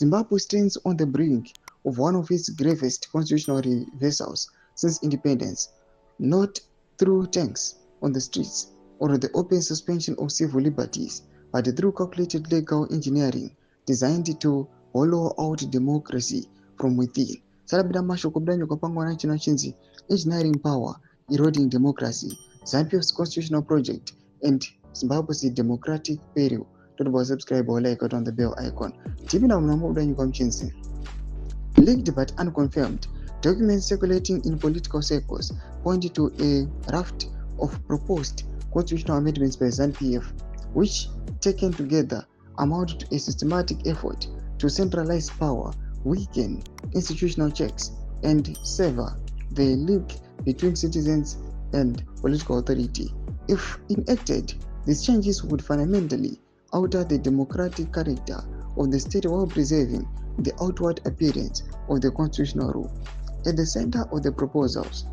Zimbabwe stands on the brink of one of its gravest constitutional reversals since independence, not through tanks on the streets or the open suspension of civil liberties, but through calculated legal engineering designed to hollow out democracy from within. Salabira mashoko kudanyo kapangwa na chino chinzi engineering power, eroding democracy, ZANU's constitutional project, and Zimbabwe's democratic peril. Don't subscribe or like it on the bell icon. TV na mnamo kudanyo kwa mchinzi. Leaked but unconfirmed, documents circulating in political circles point to a raft of proposed constitutional amendments by ZANU-PF, which, taken together, amount to a systematic effort to centralize power, weaken institutional checks, and sever the link between citizens and political authority. If enacted, these changes would fundamentally alter the democratic character of the state while preserving the outward appearance of the constitutional rule. At the center of the proposals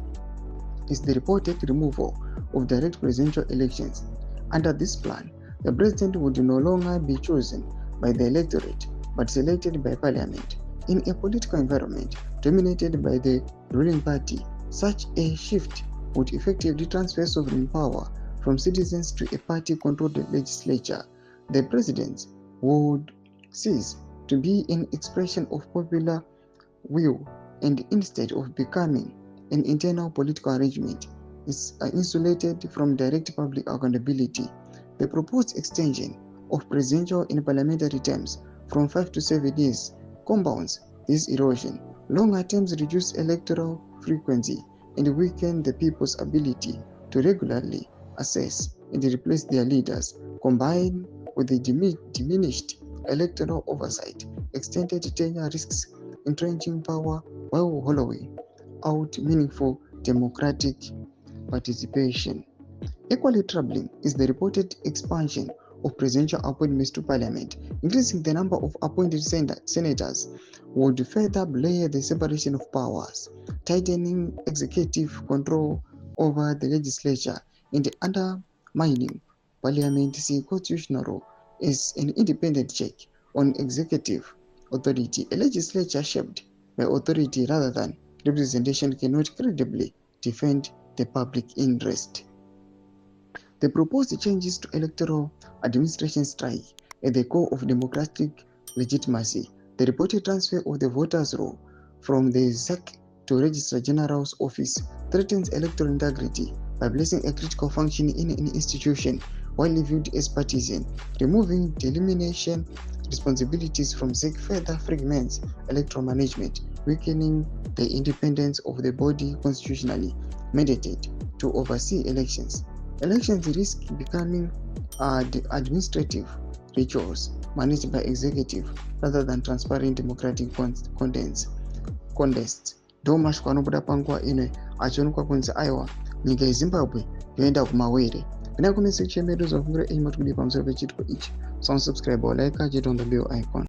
is the reported removal of direct presidential elections. Under this plan, the president would no longer be chosen by the electorate but selected by parliament. In a political environment dominated by the ruling party, such a shift would effectively transfer sovereign power from citizens to a party-controlled legislature. The president would cease to be an expression of popular will and instead of becoming an internal political arrangement is insulated from direct public accountability. The proposed extension of presidential and parliamentary terms from 5 to 7 years compounds this erosion. Longer terms reduce electoral frequency and weaken the people's ability to regularly assess and replace their leaders, combined with the diminished electoral oversight. Extended tenure risks entrenching power while hollowing out meaningful democratic participation. Equally troubling is the reported expansion of presidential appointments to parliament. Increasing the number of appointed senators would further blur the separation of powers, tightening executive control over the legislature and undermining parliament's constitutional role as an independent check on executive authority. A legislature shaped by authority rather than representation cannot credibly defend the public interest. The proposed changes to electoral administration strike at the core of democratic legitimacy. The reported transfer of the voters' roll from the SADC to Registrar General's office threatens electoral integrity by placing a critical function in an institution widely viewed as partisan. Removing delimitation responsibilities from SADC further fragments electoral management, weakening the independence of the body constitutionally mandated to oversee elections. Elections risk becoming administrative rituals managed by executive rather than transparent democratic contests. Ndo mashoko anobuda panguva ino achionekwa kunzi aiwa nyika yeZimbabwe yoenda kumawere. Vana kumesa chemedzo zvakungura imo tikudi pamusoro pechitiko ichi. Subscribe or like, hit on the bell icon.